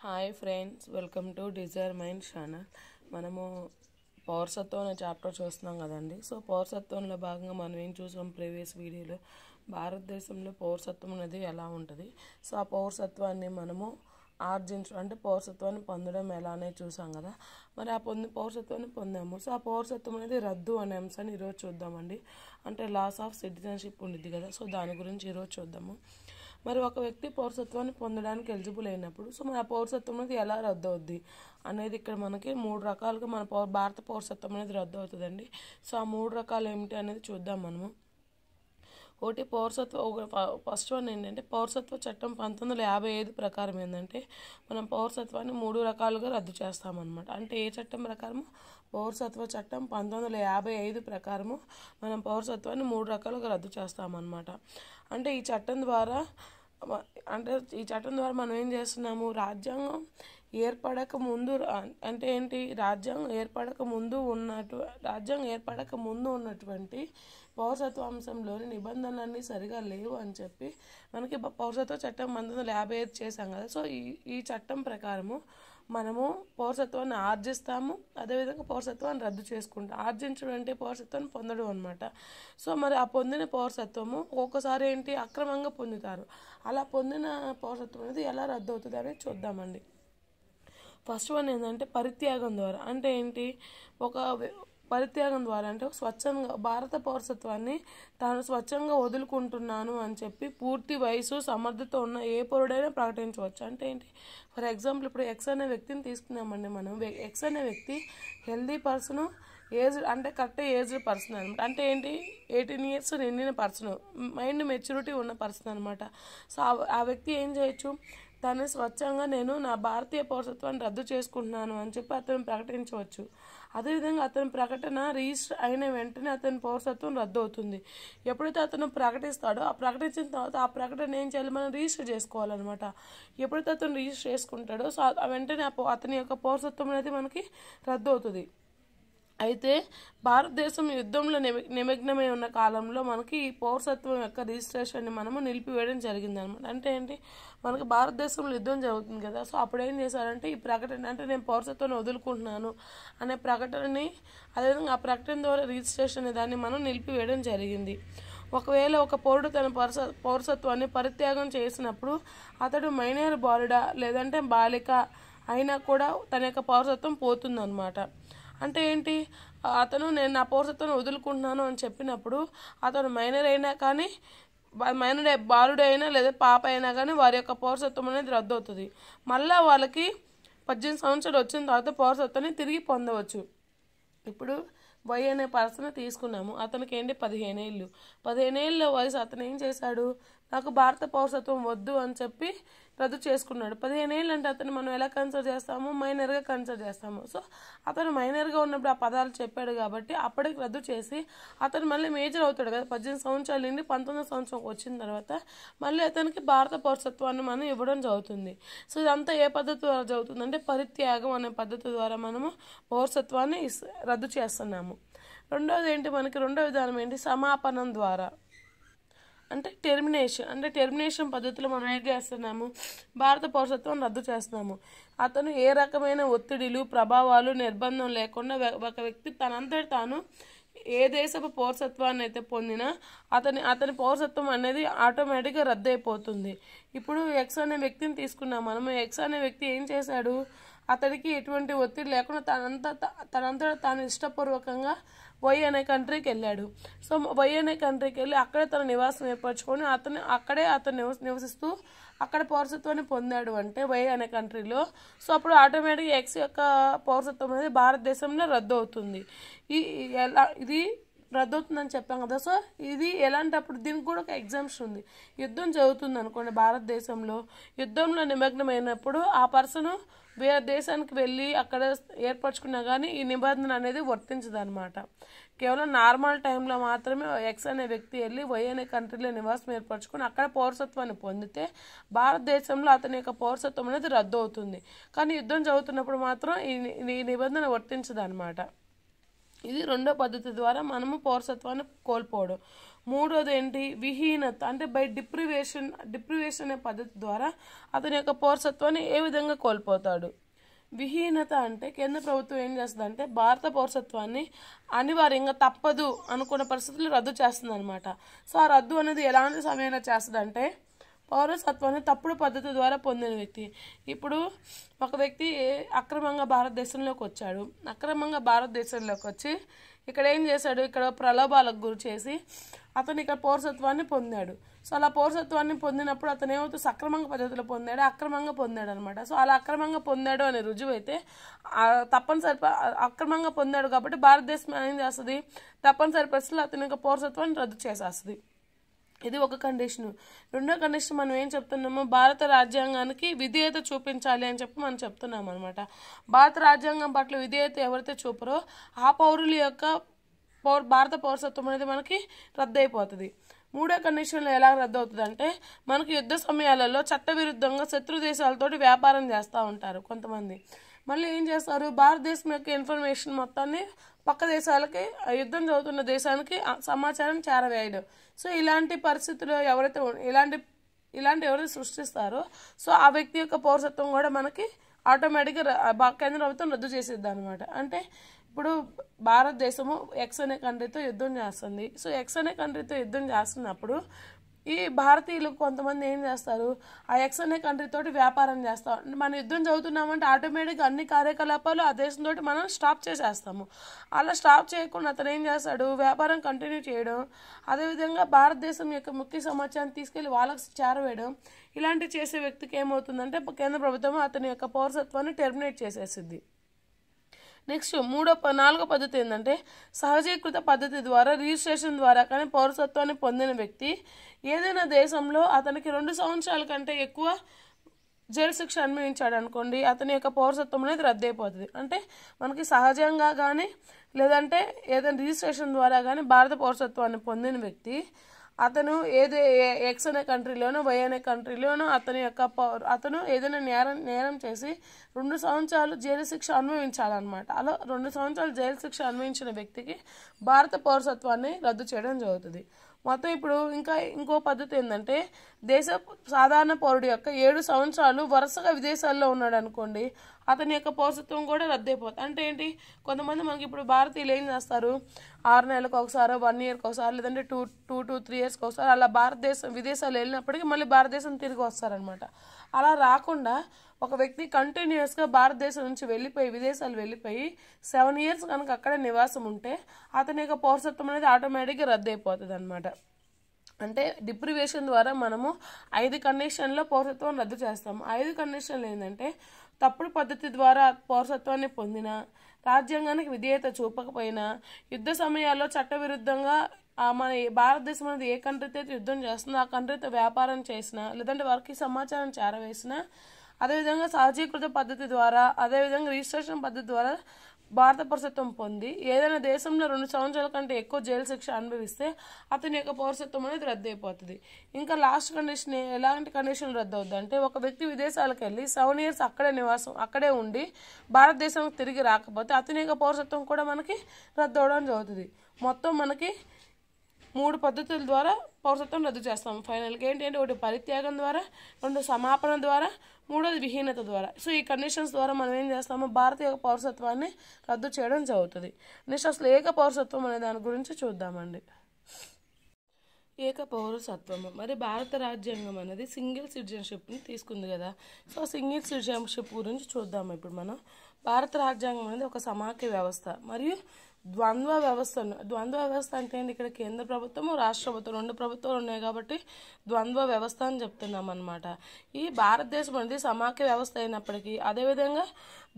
Hi friends, welcome to Dzire mind channel. మనము పౌరసత్వం అనే చాప్టర్ చూస్తున్నాం కదండి. సో పౌరసత్వంలో భాగంగా మనం ఏం చూసాం ప్రీవియస్ వీడియోలో, భారతదేశంలో పౌరసత్వం అనేది ఎలా ఉంటుంది. సో ఆ పౌరసత్వాన్ని మనము అంటే పౌరసత్వాన్ని పొందడం ఎలా అనేది చూసాం కదా. మరి ఆ పౌరసత్వాన్ని పొందాము. సో ఆ పౌరసత్వం అనేది రద్దు అనే అంశాన్ని ఈరోజు చూద్దామండి. అంటే లాస్ ఆఫ్ సిటిజన్షిప్ ఉండిద్ది కదా, సో దాని గురించి ఈరోజు చూద్దాము. మరి ఒక వ్యక్తి పౌరసత్వాన్ని పొందడానికి ఎలిజిబుల్ అయినప్పుడు సో మన పౌరసత్వం అనేది ఎలా రద్దు అవుద్ది అనేది ఇక్కడ మనకి 3 రకాలుగా మన భారత పౌరసత్వం అనేది రద్దు అవుతుందండి. సో ఆ 3 రకాలు ఏమిటి అనేది చూద్దాం మనము. ఒకటి ఫస్ట్ వన్ ఏంటంటే పౌరసత్వ చట్టం 1955 ప్రకారం ఏంటంటే మనం పౌరసత్వాన్ని 3 రకాలుగా రద్దు చేస్తామన్నమాట. అంటే ఏ చట్టం ప్రకారము? పౌరసత్వ చట్టం 1955 ప్రకారము మనం పౌరసత్వాన్ని 3 రకాలుగా రద్దు చేస్తామన్నమాట. అంటే ఈ చట్టం ద్వారా మనం ఏం చేస్తున్నాము, రాజ్యాంగం ఏర్పడక ముందు ఉన్నటువంటి పౌరసత్వ అంశంలోని నిబంధనలన్నీ సరిగా లేవు అని చెప్పి మనకి పౌరసత్వ చట్టం 1955 చేశాం కదా. సో ఈ చట్టం ప్రకారము మనము పౌరసత్వాన్ని ఆర్జిస్తాము, అదేవిధంగా పౌరసత్వాన్ని రద్దు చేసుకుంటాం. ఆర్జించడం అంటే పౌరసత్వాన్ని పొందడం అనమాట. సో మరి ఆ పొందిన పౌరసత్వము ఒక్కోసారి అక్రమంగా పొందుతారు. అలా పొందిన పౌరసత్వం అనేది ఎలా రద్దు అవుతుంది అనేది చూద్దామండి. ఫస్ట్ వన్ ఏంటంటే పరిత్యాగం ద్వారా. అంటే పరిత్యాగం ద్వారా అంటే స్వచ్ఛంగా భారత పౌరసత్వాన్ని తాను స్వచ్ఛంగా వదులుకుంటున్నాను అని చెప్పి పూర్తి వయసు సమర్థత ఉన్న ఏ పౌరుడైనా ప్రకటించవచ్చు. అంటే ఫర్ ఎగ్జాంపుల్ ఇప్పుడు ఎక్స్ అనే వ్యక్తిని తీసుకున్నామండి. మనం ఎక్స్ అనే వ్యక్తి healthy person, correct aged person అనమాట. అంటే 18 years నిండిన పర్సన్, మైండ్ మెచ్యూరిటీ ఉన్న పర్సన్ అనమాట. సో ఆ వ్యక్తి ఏం చేయొచ్చు, దాన్ని స్వచ్ఛంగా నేను నా భారతీయ పౌరసత్వాన్ని రద్దు చేసుకుంటున్నాను అని చెప్పి అతను ప్రకటించవచ్చు. అదేవిధంగా అతని ప్రకటన రిజిస్టర్ అయిన వెంటనే అతని పౌరసత్వం రద్దు అవుతుంది. ఎప్పుడైతే అతను ప్రకటిస్తాడో ఆ ప్రకటించిన తర్వాత ఆ ప్రకటన ఏం చేయాలి, మనం రిజిస్టర్ చేసుకోవాలన్నమాట. ఎప్పుడైతే అతను రిజిస్టర్ చేసుకుంటాడో సో వెంటనే అతని యొక్క పౌరసత్వం అనేది మనకి రద్దు అవుతుంది. అయితే భారతదేశం యుద్ధంలో నిమగ్నమై ఉన్న కాలంలో మనకి ఈ పౌరసత్వం యొక్క రిజిస్ట్రేషన్ని మనము నిలిపివేయడం జరిగిందనమాట. అంటే మనకి భారతదేశంలో యుద్ధం జరుగుతుంది కదా. సో అప్పుడు ఏం చేశారంటే ఈ ప్రకటన, అంటే నేను పౌరసత్వాన్ని వదులుకుంటున్నాను అనే ప్రకటనని, అదేవిధంగా ఆ ప్రకటన ద్వారా రిజిస్ట్రేషన్ అనే దాన్ని మనం నిలిపివేయడం జరిగింది. ఒకవేళ ఒక పౌరుడు తన పౌరసత్వాన్ని పరిత్యాగం చేసినప్పుడు అతడు మైనర్ బాలుడా లేదంటే బాలిక అయినా కూడా తన యొక్క పౌరసత్వం పోతుందన్నమాట. అంటే అతను నేను నా పౌరసత్వాన్ని వదులుకుంటున్నాను అని చెప్పినప్పుడు అతను మైనర్ అయినా కానీ, బాలుడు అయినా లేదా పాప అయినా కానీ వారి యొక్క పౌరసత్వం అనేది రద్దు అవుతుంది. మళ్ళీ వాళ్ళకి 18 సంవత్సరాలు వచ్చిన తర్వాత పౌరసత్వాన్ని తిరిగి పొందవచ్చు. ఇప్పుడు వై అనే పర్సన్ తీసుకున్నాము. అతనికి 15 ఏళ్ళు. 15 ఏళ్ళ వయసు అతను ఏం చేశాడు, నాకు భారత పౌరసత్వం వద్దు అని చెప్పి రద్దు చేసుకున్నాడు. 15 ఏళ్ళు అంటే అతను మనం ఎలా కన్సిడర్ చేస్తాము, మైనర్గా కన్సిడర్ చేస్తాము. సో అతను మైనర్గా ఉన్నప్పుడు ఆ పదాలు చెప్పాడు కాబట్టి అప్పటికి రద్దు చేసి అతను మళ్ళీ మేజర్ అవుతాడు కదా. 18 సంవత్సరాల నుండి 19 సంవత్సరం వచ్చిన తర్వాత మళ్ళీ అతనికి భారత పౌరసత్వాన్ని మనం ఇవ్వడం జరుగుతుంది. సో ఇదంతా ఏ పద్ధతి ద్వారా జరుగుతుంది అంటే పరిత్యాగం అనే పద్ధతి ద్వారా మనము పౌరసత్వాన్ని రద్దు చేస్తున్నాము. రెండో విధానం సమాపనం ద్వారా. అంటే టెర్మినేషన్ పద్ధతిలో మనం ఏం చేస్తున్నాము, భారత పౌరసత్వాన్ని రద్దు చేస్తున్నాము. అతను ఏ రకమైన ఒత్తిడిలు, ప్రభావాలు, నిర్బంధం లేకుండా ఒక వ్యక్తి తనంతటి తాను ఏ దేశపు పౌరసత్వాన్ని అయితే పొందినా అతని పౌరసత్వం అనేది ఆటోమేటిక్గా రద్దు అయిపోతుంది. ఇప్పుడు ఎక్స్ అనే వ్యక్తిని తీసుకున్నాం మనము. ఎక్స్ అనే వ్యక్తి ఏం చేశాడు, అతడికి ఎటువంటి ఒత్తిడి లేకుండా తనంతటా తాను ఇష్టపూర్వకంగా వై అనే కంట్రీకి వెళ్ళాడు. సో వై అనే కంట్రీకి వెళ్ళి అక్కడే తన నివాసం ఏర్పరచుకొని అతను నివసిస్తూ అక్కడ పౌరసత్వాన్ని పొందాడు అంటే వై అనే కంట్రీలో. సో అప్పుడు ఆటోమేటిక్గా ఎక్స్ యొక్క పౌరసత్వం అనేది భారతదేశంలో రద్దు అవుతుంది. ఇది రద్దు అవుతుందని చెప్పాం కదా. సో ఇది ఎలాంటప్పుడు దీనికి కూడా ఒక ఎగ్జామ్షన్ ఉంది. యుద్ధం జరుగుతుంది అనుకోండి భారతదేశంలో, యుద్ధంలో నిమగ్నమైనప్పుడు ఆ పర్సన్ వేరే దేశానికి వెళ్ళి అక్కడ ఏర్పరచుకున్నా కానీ ఈ నిబంధన అనేది వర్తించదు అనమాట. కేవలం నార్మల్ టైంలో మాత్రమే ఎక్స్ అనే వ్యక్తి వెళ్ళి వై అనే కంట్రీలో నివాసం ఏర్పరచుకొని అక్కడ పౌరసత్వాన్ని పొందితే భారతదేశంలో అతని యొక్క పౌరసత్వం అనేది రద్దు అవుతుంది. కానీ యుద్ధం జరుగుతున్నప్పుడు మాత్రం ఈ నిబంధన వర్తించదు అనమాట. ఇది రెండో పద్ధతి ద్వారా మనము పౌరసత్వాన్ని కోల్పోవడం. మూడోది ఏంటి, విహీనత అంటే బై డిప్రివేషన్ అనే పద్ధతి ద్వారా అతని యొక్క పౌరసత్వాన్ని ఏ విధంగా కోల్పోతాడు. విహీనత అంటే కేంద్ర ప్రభుత్వం ఏం చేస్తుందంటే భారత పౌరసత్వాన్ని అనివార్యంగా తప్పదు అనుకున్న పరిస్థితులు రద్దు చేస్తుంది అనమాట. సో ఆ రద్దు అనేది ఎలాంటి సమయంలో చేస్తుందంటే పౌరసత్వాన్ని తప్పుడు పద్ధతి ద్వారా పొందిన వ్యక్తి. ఇప్పుడు ఒక వ్యక్తి అక్రమంగా భారతదేశంలోకి వచ్చాడు. అక్రమంగా భారతదేశంలోకి వచ్చి ఇక్కడ ఏం చేశాడు, ఇక్కడ ప్రలోభాలకు గురి చేసి అతను ఇక్కడ పౌరసత్వాన్ని పొందాడు. సో అలా పౌరసత్వాన్ని పొందినప్పుడు అతను ఏమవుతుంది, సక్రమంగా పద్ధతిలో పొందాడు, అక్రమంగా పొందాడు అనమాట. సో అలా అక్రమంగా పొందాడు అనే రుజువు అయితే తప్పనిసరి అక్రమంగా పొందాడు కాబట్టి భారతదేశం ఏం చేస్తుంది, తప్పనిసరి పరిస్థితుల్లో అతని యొక్క పౌరసత్వాన్ని రద్దు చేసేస్తుంది. ఇది ఒక కండిషను. రెండో కండిషన్ మనం ఏం చెప్తున్నామో, భారత రాజ్యాంగానికి విధేయత చూపించాలి అని చెప్పి మనం చెప్తున్నాం అనమాట. భారత రాజ్యాంగం పట్ల విధేయత ఎవరైతే చూపరో ఆ పౌరుల యొక్క భారత పౌరసత్వం అనేది మనకి రద్దు అయిపోతుంది. మూడో కండిషన్లో ఎలా రద్దు అవుతుంది అంటే, మనకి యుద్ధ సమయాలలో చట్టవిరుద్ధంగా శత్రు దేశాలతోటి వ్యాపారం చేస్తూ ఉంటారు కొంతమంది. మళ్ళీ ఏం చేస్తారు, భారతదేశం యొక్క ఇన్ఫర్మేషన్ మొత్తాన్ని పక్క దేశాలకి, యుద్ధం జరుగుతున్న దేశానికి సమాచారం చేరవేయడం. సో ఇలాంటి పరిస్థితుల్లో ఎవరైతే ఎవరైతే సృష్టిస్తారో సో ఆ వ్యక్తి యొక్క పౌరసత్వం కూడా మనకి ఆటోమేటిక్గా కేంద్ర ప్రభుత్వం రద్దు చేసేద్ది అనమాట. అంటే ఇప్పుడు భారతదేశము ఎక్స్ అనే కంట్రీతో యుద్ధం చేస్తుంది. సో ఎక్స్ అనే కంట్రీతో యుద్ధం చేస్తున్నప్పుడు ఈ భారతీయులు కొంతమంది ఏం చేస్తారు, ఆ ఎక్స్ అనే కంట్రీతోటి వ్యాపారం చేస్తాం. మనం యుద్ధం చదువుతున్నామంటే ఆటోమేటిక్గా అన్ని కార్యకలాపాలు ఆ దేశంతో మనం స్టాప్ చేసేస్తాము. అలా స్టాప్ చేయకుండా అతను ఏం చేస్తాడు, వ్యాపారం కంటిన్యూ చేయడం, అదేవిధంగా భారతదేశం యొక్క ముఖ్య సమాచారాన్ని తీసుకెళ్లి వాళ్ళకి చేరవేయడం, ఇలాంటివి చేసే వ్యక్తికి ఏమవుతుందంటే కేంద్ర ప్రభుత్వం అతని యొక్క పౌరసత్వాన్ని టెర్మినేట్ చేసేస్తుంది. నెక్స్ట్ నాలుగో పద్ధతి ఏంటంటే, సహజీకృత పద్ధతి ద్వారా రిజిస్ట్రేషన్ ద్వారా కానీ పౌరసత్వాన్ని పొందిన వ్యక్తి ఏదైనా దేశంలో అతనికి 2 సంవత్సరాల కంటే ఎక్కువ జైలు శిక్ష అనుభవించాడు అనుకోండి, అతని యొక్క పౌరసత్వం అనేది రద్దు అయిపోతుంది. అంటే మనకి సహజంగా కానీ లేదంటే ఏదైనా రిజిస్ట్రేషన్ ద్వారా కానీ భారత పౌరసత్వాన్ని పొందిన వ్యక్తి అతను ఎక్స్ అనే కంట్రీలోనో వై అనే కంట్రీలోనో అతను ఏదైనా నేరం చేసి 2 సంవత్సరాలు జైలు శిక్ష అనుభవించాలన్నమాట. అలా 2 సంవత్సరాలు జైలు శిక్ష అనుభవించిన వ్యక్తికి భారత పౌరసత్వాన్ని రద్దు చేయడం జరుగుతుంది. మొత్తం ఇప్పుడు ఇంకో పద్ధతి ఏంటంటే, దేశ సాధారణ పౌరుడు యొక్క 7 సంవత్సరాలు వరుసగా విదేశాల్లో ఉన్నాడు అనుకోండి, అతని యొక్క పౌరసత్వం కూడా రద్దు అయిపోతుంది. అంటే ఏంటి, కొంతమంది మనకి ఇప్పుడు భారతీయులు ఏం చేస్తారు, 6 నెలలకు ఒకసారి, 1 ఇయర్కి ఒకసారి, లేదంటే 2 to 3 yearsకి ఒకసారి అలా విదేశాలు వెళ్ళినప్పటికీ మళ్ళీ భారతదేశం తిరిగి వస్తారనమాట. అలా రాకుండా ఒక వ్యక్తి కంటిన్యూస్గా భారతదేశం నుంచి విదేశాలు వెళ్ళిపోయి 7 years కనుక అక్కడే నివాసం ఉంటే అతని యొక్క పౌరసత్వం అనేది ఆటోమేటిక్గా రద్దు అయిపోతుంది అనమాట. అంటే డిప్రివేషన్ ద్వారా మనము 5 కండిషన్లో పౌరసత్వం రద్దు చేస్తాము. 5 కండిషన్లు ఏంటంటే, తప్పుడు పద్ధతి ద్వారా పౌరసత్వాన్ని పొందిన, రాజ్యాంగానికి విధేయత చూపకపోయినా, యుద్ధ సమయాల్లో చట్టవిరుద్ధంగా మన భారతదేశం అనేది ఏ కంట్రీతో యుద్ధం చేస్తుందో ఆ కంట్రీతో వ్యాపారం చేసినా, లేదంటే వారికి సమాచారం చేరవేసినా, అదేవిధంగా సహజీకృత పద్ధతి ద్వారా, అదేవిధంగా రిజిస్ట్రేషన్ పద్ధతి ద్వారా భారత పౌరసత్వం పొంది ఏదైనా దేశంలో 2 సంవత్సరాల కంటే ఎక్కువ జైలు శిక్ష అనుభవిస్తే అతని యొక్క పౌరసత్వం అనేది రద్దు అయిపోతుంది. ఇంకా లాస్ట్ కండిషన్ ఎలాంటి కండిషన్లు రద్దు అవుతుంది అంటే, ఒక వ్యక్తి విదేశాలకు వెళ్ళి 7 years అక్కడే ఉండి భారతదేశానికి తిరిగి రాకపోతే అతని యొక్క పౌరసత్వం కూడా మనకి రద్దు అవడం జరుగుతుంది. మొత్తం మనకి 3 పద్ధతుల ద్వారా పౌరసత్వం రద్దు చేస్తాం. ఫైనల్గా ఏంటంటే, 1 పరిత్యాగం ద్వారా, 2 సమాపన ద్వారా, 3వది విహీనత ద్వారా. సో ఈ కండిషన్స్ ద్వారా మనం ఏం చేస్తామో భారతీయ పౌరసత్వాన్ని రద్దు చేయడం జరుగుతుంది. నెక్స్ట్ అసలు ఏక పౌరసత్వం అనే దాని గురించి చూద్దామండి. ఏక పౌరసత్వము, మరి భారత రాజ్యాంగం అనేది సింగిల్ సిటిజన్షిప్ని తీసుకుంది కదా. సో సింగిల్ సిటిజన్షిప్ గురించి చూద్దాము. ఇప్పుడు మనం భారత రాజ్యాంగం అనేది ఒక సమాఖ్య వ్యవస్థ మరియు ద్వంద్వ వ్యవస్థ అంటే ఏంటి, ఇక్కడ కేంద్ర ప్రభుత్వము, రాష్ట్ర ప్రభుత్వం 2 ప్రభుత్వాలు ఉన్నాయి కాబట్టి ద్వంద్వ వ్యవస్థ అని చెప్తున్నాం అనమాట. ఈ భారతదేశం అనేది సమాఖ్య వ్యవస్థ అయినప్పటికీ, అదేవిధంగా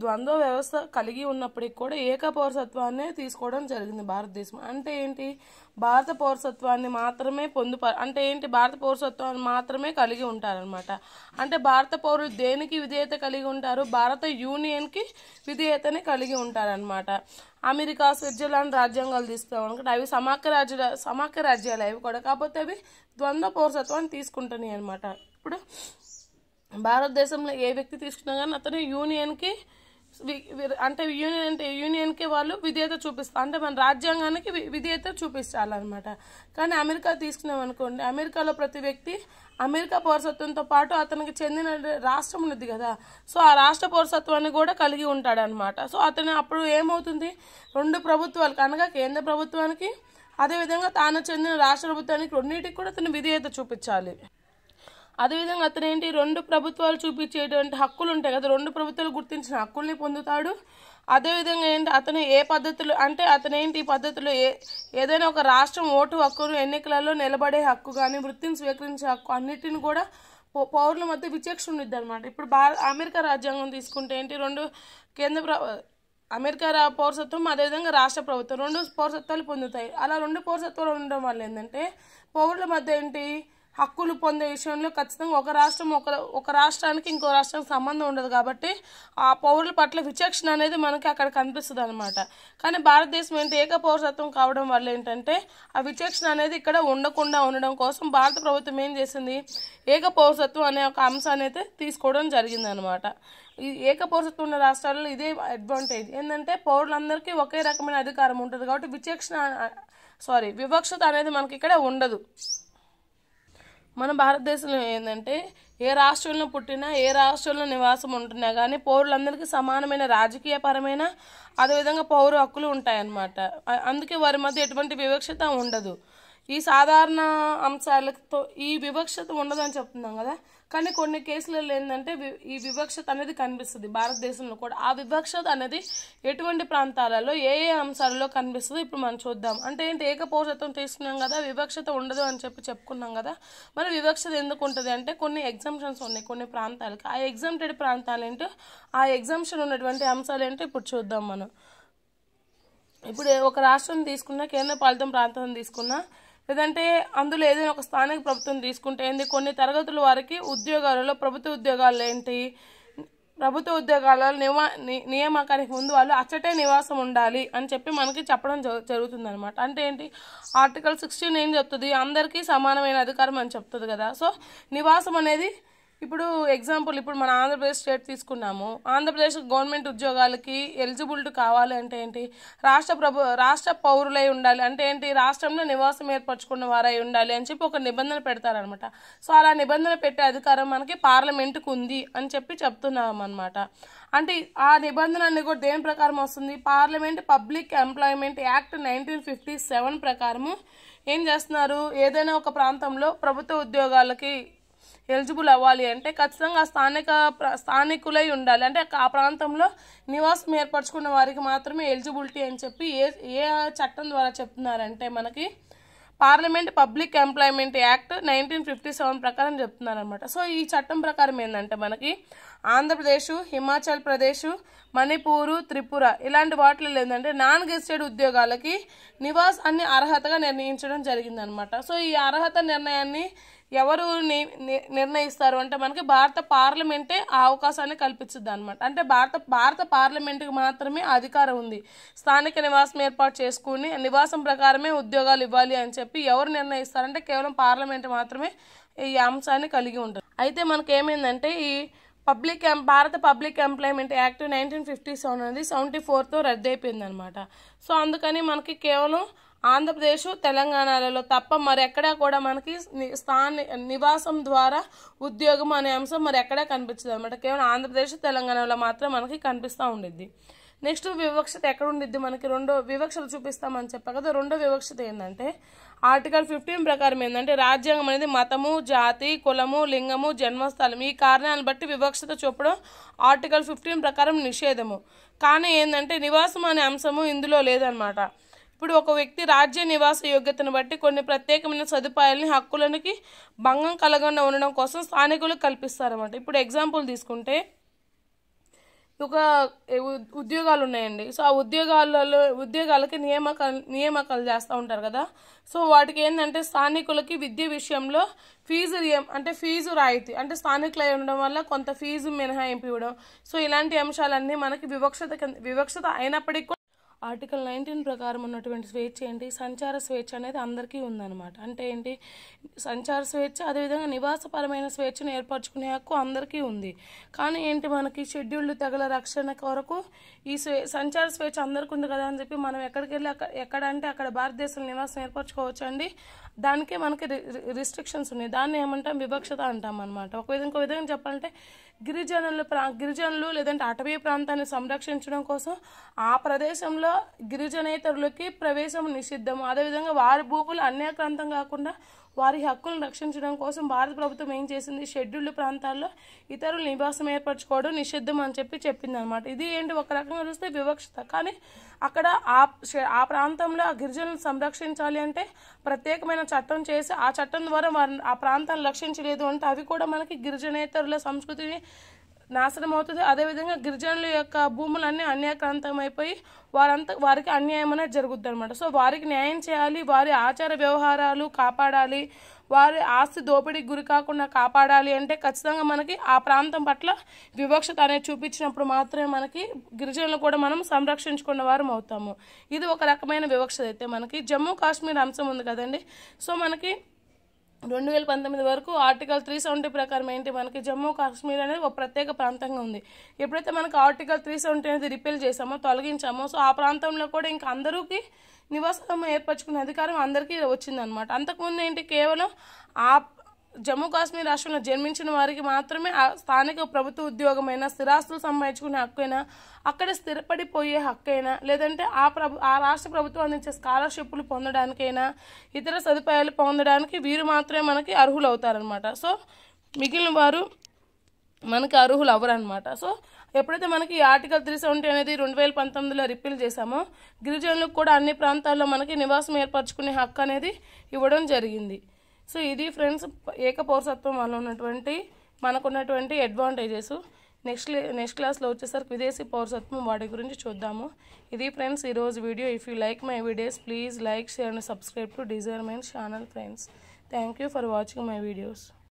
ద్వంద్వ వ్యవస్థ కలిగి ఉన్నప్పటికీ కూడా ఏక పౌరసత్వాన్ని తీసుకోవడం జరిగింది భారతదేశం. అంటే ఏంటి, భారత పౌరసత్వాన్ని మాత్రమే అంటే ఏంటి, భారత పౌరసత్వాన్ని మాత్రమే కలిగి ఉంటారనమాట. అంటే భారత పౌరులు దేనికి విధేయత కలిగి ఉంటారు, భారత యూనియన్కి విధేయతని కలిగి ఉంటారనమాట. అమెరికా, స్విట్జర్లాండ్ రాజ్యాంగాలు తీస్తాం అనుకుంటే అవి సమాఖ్య రాజ్యాలు అవి కూడా, కాకపోతే అవి ద్వంద్వ పౌరసత్వాన్ని తీసుకుంటున్నాయి అనమాట. ఇప్పుడు భారతదేశంలో ఏ వ్యక్తి తీసుకున్నా కానీ అతను యూనియన్కి అంటే యూనియన్కి వాళ్ళు విధేయత చూపిస్తారు, అంటే మన రాజ్యాంగానికి విధేయత చూపించాలన్నమాట. కానీ అమెరికా తీసుకున్నాం అనుకోండి, అమెరికాలో ప్రతి వ్యక్తి అమెరికా పౌరసత్వంతో పాటు అతనికి చెందిన రాష్ట్రం ఉన్నది కదా, సో ఆ రాష్ట్ర పౌరసత్వాన్ని కూడా కలిగి ఉంటాడనమాట. సో అతను అప్పుడు ఏమవుతుంది, రెండు ప్రభుత్వాలకు అనగా కేంద్ర ప్రభుత్వానికి అదేవిధంగా తాను చెందిన రాష్ట్ర ప్రభుత్వానికి రెండింటికి కూడా అతను విధేయత చూపించాలి. అదేవిధంగా అతను ఏంటి, రెండు ప్రభుత్వాలు చూపించేటువంటి హక్కులు ఉంటాయి కదా, రెండు ప్రభుత్వాలు గుర్తించిన హక్కుల్ని పొందుతాడు. అదేవిధంగా ఏంటి, అతను ఏ పద్ధతులు అంటే అతను ఏంటి ఈ పద్ధతిలో ఏదైనా ఒక రాష్ట్రం ఓటు హక్కును, ఎన్నికలలో నిలబడే హక్కు కానీ వృత్తిని స్వీకరించే హక్కు అన్నిటిని కూడా పౌరుల మధ్య విచక్షణ ఉండిద్ది అనమాట. ఇప్పుడు అమెరికా రాజ్యాంగం తీసుకుంటే ఏంటి, రెండు అమెరికా పౌరసత్వం అదేవిధంగా రాష్ట్ర ప్రభుత్వం రెండు పౌరసత్వాలు పొందుతాయి. అలా రెండు పౌరసత్వాలు ఉండడం వల్ల ఏంటంటే పౌరుల మధ్య ఏంటి హక్కులు పొందే విషయంలో ఖచ్చితంగా ఒక రాష్ట్రానికి ఇంకో రాష్ట్రానికి సంబంధం ఉండదు కాబట్టి ఆ పౌరుల పట్ల విచక్షణ అనేది మనకి అక్కడ కనిపిస్తుంది అనమాట. కానీ భారతదేశం ఏంటి ఏక పౌరసత్వం కావడం వల్ల ఏంటంటే ఆ విచక్షణ అనేది ఇక్కడ ఉండకుండా ఉండడం కోసం భారత ప్రభుత్వం ఏం చేసింది, ఏక పౌరసత్వం అనే ఒక అంశాన్ని అయితే తీసుకోవడం జరిగింది అనమాట. ఈ ఏక పౌరసత్వం ఉన్న రాష్ట్రాల్లో ఇదే అడ్వాంటేజ్ ఏంటంటే పౌరులందరికీ ఒకే రకమైన అధికారం ఉంటుంది కాబట్టి వివక్షత అనేది మనకి ఇక్కడ ఉండదు. మన భారతదేశంలో ఏంటంటే ఏ రాష్ట్రంలో పుట్టినా ఏ రాష్ట్రంలో నివాసం ఉంటున్నా కానీ పౌరులందరికీ సమానమైన రాజకీయపరమైన అదేవిధంగా పౌర హక్కులు ఉంటాయన్నమాట. అందుకే వారి మధ్య ఎటువంటి వివక్షత ఉండదు. ఈ సాధారణ అంశాలతో ఈ వివక్షత ఉండదని చెప్తున్నాం కదా, కానీ కొన్ని కేసులలో ఏంటంటే ఈ వివక్షత అనేది కనిపిస్తుంది భారతదేశంలో కూడా. ఆ వివక్షత అనేది ఎటువంటి ప్రాంతాలలో ఏ అంశాలలో కనిపిస్తుందో ఇప్పుడు మనం చూద్దాం. అంటే ఏంటి, ఏక పౌరసత్వం తీసుకున్నాం కదా, వివక్షత ఉండదు అని చెప్పుకున్నాం కదా. మరి వివక్షత ఎందుకు ఉంటుంది అంటే కొన్ని ఎగ్జామ్షన్స్ ఉన్నాయి కొన్ని ప్రాంతాలకి. ఆ ఎగ్జామ్టెడ్ ప్రాంతాలు ఏంటో, ఆ ఎగ్జామ్షన్ ఉన్నటువంటి అంశాలు ఏంటో ఇప్పుడు చూద్దాం మనం. ఇప్పుడు ఒక రాష్ట్రం తీసుకున్నా, కేంద్ర పాలిత ప్రాంతం తీసుకున్నా, లేదంటే అందులో ఏదైనా ఒక స్థానిక ప్రభుత్వం తీసుకుంటే ఏంది, కొన్ని తరగతుల వారికి ఉద్యోగాలలో ప్రభుత్వ ఉద్యోగాలలో నియామకానికి ముందు వాళ్ళు అచ్చటే నివాసం ఉండాలి అని చెప్పి మనకి చెప్పడం జరుగుతుంది అనమాట. అంటే ఏంటి, ఆర్టికల్ 16 ఏం చెప్తుంది, అందరికీ సమానమైన అధికారం అని చెప్తుంది కదా. సో నివాసం అనేది ఇప్పుడు ఎగ్జాంపుల్ ఇప్పుడు మన ఆంధ్రప్రదేశ్ స్టేట్ తీసుకున్నాము. ఆంధ్రప్రదేశ్ గవర్నమెంట్ ఉద్యోగాలకి ఎలిజిబిలిటీ కావాలి అంటే ఏంటి, రాష్ట్ర పౌరులై ఉండాలి, అంటే ఏంటి రాష్ట్రంలో నివాసం ఏర్పరచుకున్న వారై ఉండాలి అని చెప్పి ఒక నిబంధన పెడతారనమాట. సో అలా నిబంధన పెట్టే అధికారం మనకి పార్లమెంటుకు ఉంది అని చెప్పి చెప్తున్నాం అనమాట. అంటే ఆ నిబంధన అన్ని కూడా దేని ప్రకారం వస్తుంది, పార్లమెంట్ పబ్లిక్ ఎంప్లాయ్మెంట్ యాక్ట్ 1957 ప్రకారము ఏం చేస్తున్నారు, ఏదైనా ఒక ప్రాంతంలో ప్రభుత్వ ఉద్యోగాలకి ఎలిజిబుల్ అవ్వాలి అంటే ఖచ్చితంగా స్థానికులై ఉండాలి, అంటే ఆ ప్రాంతంలో నివాసం ఏర్పరచుకున్న వారికి మాత్రమే ఎలిజిబిలిటీ అని చెప్పి ఏ చట్టం ద్వారా చెప్తున్నారంటే మనకి పార్లమెంట్ పబ్లిక్ ఎంప్లాయ్మెంట్ యాక్ట్ 1957 ప్రకారం చెప్తున్నారనమాట. సో ఈ చట్టం ప్రకారం ఏంటంటే మనకి ఆంధ్రప్రదేశ్, హిమాచల్ ప్రదేశ్, మణిపూరు, త్రిపుర ఇలాంటి వాటిలో ఏంటంటే నాన్ గెజిటెడ్ ఉద్యోగాలకి నివాసాన్ని అర్హతగా నిర్ణయించడం జరిగిందనమాట. సో ఈ అర్హత నిర్ణయాన్ని ఎవరు నిర్ణయిస్తారు అంటే మనకి భారత పార్లమెంటే ఆ అవకాశాన్ని కల్పించుద్ది అనమాట. అంటే భారత పార్లమెంటుకి మాత్రమే అధికారం ఉంది స్థానిక నివాసం ఏర్పాటు చేసుకుని నివాసం ప్రకారమే ఉద్యోగాలు ఇవ్వాలి అని చెప్పి ఎవరు నిర్ణయిస్తారంటే కేవలం పార్లమెంట్ మాత్రమే ఈ అంశాన్ని కలిగి ఉంటుంది. అయితే మనకి ఏమైందంటే ఈ భారత పబ్లిక్ ఎంప్లాయ్మెంట్ యాక్ట్ 1957 అనేది 74తో రద్దు అయిపోయింది అనమాట. సో అందుకని మనకి కేవలం ఆంధ్రప్రదేశ్, తెలంగాణలలో తప్ప మరి ఎక్కడా కూడా మనకి నివాసం ద్వారా ఉద్యోగం అనే అంశం మరి ఎక్కడా కనిపించదు అనమాట. కేవలం ఆంధ్రప్రదేశ్, తెలంగాణలో మాత్రం మనకి కనిపిస్తూ ఉండిద్ది. నెక్స్ట్ వివక్షత ఎక్కడ ఉండిద్ది, మనకి రెండో వివక్షత చూపిస్తామని చెప్పా కదా. రెండో వివక్షత ఏంటంటే ఆర్టికల్ 15 ప్రకారం ఏంటంటే రాజ్యాంగం అనేది మతము, జాతి, కులము, లింగము, జన్మస్థలం ఈ కారణాలను బట్టి వివక్షత చూపడం ఆర్టికల్ 15 ప్రకారం నిషేధము. కానీ ఏంటంటే నివాసం అనే అంశము ఇందులో లేదనమాట. ఇప్పుడు ఒక వ్యక్తి రాజ్య నివాస యోగ్యతను బట్టి కొన్ని ప్రత్యేకమైన సదుపాయాలని హక్కులకి భంగం కలగకుండా ఉండడం కోసం స్థానికులకు కల్పిస్తారన్నమాట. ఇప్పుడు ఎగ్జాంపుల్ తీసుకుంటే ఒక ఉద్యోగాలు ఉన్నాయండి. సో ఆ ఉద్యోగాలకి నియామకాలు చేస్తూ ఉంటారు కదా. సో వాటికి ఏంటంటే స్థానికులకి విద్య విషయంలో ఫీజు రాయితీ, అంటే స్థానికులు అయి ఉండడం వల్ల కొంత ఫీజు మినహాయింపు ఇవ్వడం. సో ఇలాంటి అంశాలన్నీ మనకి వివక్షత అయినప్పటికీ ఆర్టికల్ 19 ప్రకారం ఉన్నటువంటి స్వేచ్ఛ ఏంటి, సంచార స్వేచ్ఛ అనేది అందరికీ ఉందన్నమాట. అంటే ఏంటి, సంచార స్వేచ్ఛ అదేవిధంగా నివాసపరమైన స్వేచ్ఛను ఏర్పరచుకునే హక్కు అందరికీ ఉంది. కానీ ఏంటి, మనకి షెడ్యూల్డ్ తెగల రక్షణ కొరకు ఈ సంచార స్వేచ్ఛ అందరికీ ఉంది కదా అని చెప్పి మనం ఎక్కడికి వెళ్ళి ఎక్కడంటే అక్కడ భారతదేశంలో నివాసం ఏర్పరచుకోవచ్చు అండి. దానికే మనకి రిస్ట్రిక్షన్స్ ఉన్నాయి. దాన్ని ఏమంటాం, వివక్షత అంటాం అనమాట. ఇంకో విధంగా చెప్పాలంటే గిరిజనులు లేదంటే అటవీ ప్రాంతాన్ని సంరక్షించడం కోసం ఆ ప్రదేశంలో గిరిజనేతరులకి ప్రవేశం నిషిద్ధం. అదేవిధంగా వారి భూములు అన్యాక్రాంతం కాకుండా వారి హక్కులను రక్షించడం కోసం భారత ప్రభుత్వం ఏం చేసింది, షెడ్యూల్డ్ ప్రాంతాల్లో ఇతరులు నివాసం ఏర్పరచుకోవడం నిషిద్ధం అని చెప్పింది అనమాట. ఇది ఏంటి, ఒక రకంగా చూస్తే వివక్షత. కానీ అక్కడ ఆ ప్రాంతంలో ఆ గిరిజనులను సంరక్షించాలి అంటే ప్రత్యేకమైన చట్టం చేసి ఆ చట్టం ద్వారా ఆ ప్రాంతాన్ని రక్షించలేదు అంటే అవి కూడా మనకి గిరిజనేతరుల సంస్కృతిని నాశనం అవుతుంది. అదేవిధంగా గిరిజనుల యొక్క భూములన్నీ అన్యాక్రాంతం అయిపోయి వారికి అన్యాయం అనేది జరుగుద్ది అనమాట. సో వారికి న్యాయం చేయాలి, వారి ఆచార వ్యవహారాలు కాపాడాలి, వారి ఆస్తి దోపిడీకి గురి కాకుండా కాపాడాలి అంటే ఖచ్చితంగా మనకి ఆ ప్రాంతం పట్ల వివక్షత అనేది చూపించినప్పుడు మాత్రమే మనకి గిరిజనులు కూడా మనం సంరక్షించుకున్న వారం అవుతాము. ఇది ఒక రకమైన వివక్షత. అయితే మనకి జమ్మూ కాశ్మీర్ అంశం ఉంది కదండి. సో మనకి 2019 వరకు ఆర్టికల్ 370 ప్రకారం ఏంటి, మనకి జమ్మూ కాశ్మీర్ అనేది ఒక ప్రత్యేక ప్రాంతంగా ఉంది. ఎప్పుడైతే మనకి ఆర్టికల్ 370 అనేది రిపీల్ చేసామో, తొలగించామో, సో ఆ ప్రాంతంలో కూడా ఇంకా అందరికీ నివాసం ఏర్పరచుకునే అధికారం అందరికీ వచ్చిందనమాట. అంతకుముందు ఏంటి, కేవలం ఆ జమ్మూ కాశ్మీర్ రాష్ట్రంలో జన్మించిన వారికి మాత్రమే ఆ స్థానిక ప్రభుత్వ ఉద్యోగమైనా, స్థిరాస్తులు సంపాదించుకునే హక్కైనా, అక్కడ స్థిరపడిపోయే హక్కైనా, లేదంటే ఆ రాష్ట్ర ప్రభుత్వం అందించే స్కాలర్షిప్లు పొందడానికైనా, ఇతర సదుపాయాలు పొందడానికి వీరు మాత్రమే మనకి అర్హులు అవుతారనమాట. సో మిగిలిన వారు మనకి అర్హులు అవ్వరనమాట. సో ఎప్పుడైతే మనకి ఆర్టికల్ 370 అనేది 2019లో రిపీల్ చేశామో, గిరిజనులకు కూడా అన్ని ప్రాంతాల్లో మనకి నివాసం ఏర్పరచుకునే హక్కు అనేది ఇవ్వడం జరిగింది. సో ఇది ఫ్రెండ్స్ ఏక పౌరసత్వం వల్ల మనకున్నటువంటి అడ్వాంటేజెస్. నెక్స్ట్ క్లాస్లో వచ్చేసరికి విదేశీ పౌరసత్వం వాటి గురించి చూద్దాము. ఇది ఫ్రెండ్స్ ఈరోజు video. If you like my videos please like, share and subscribe to Dzire mind channel friends. Thank you for watching my videos.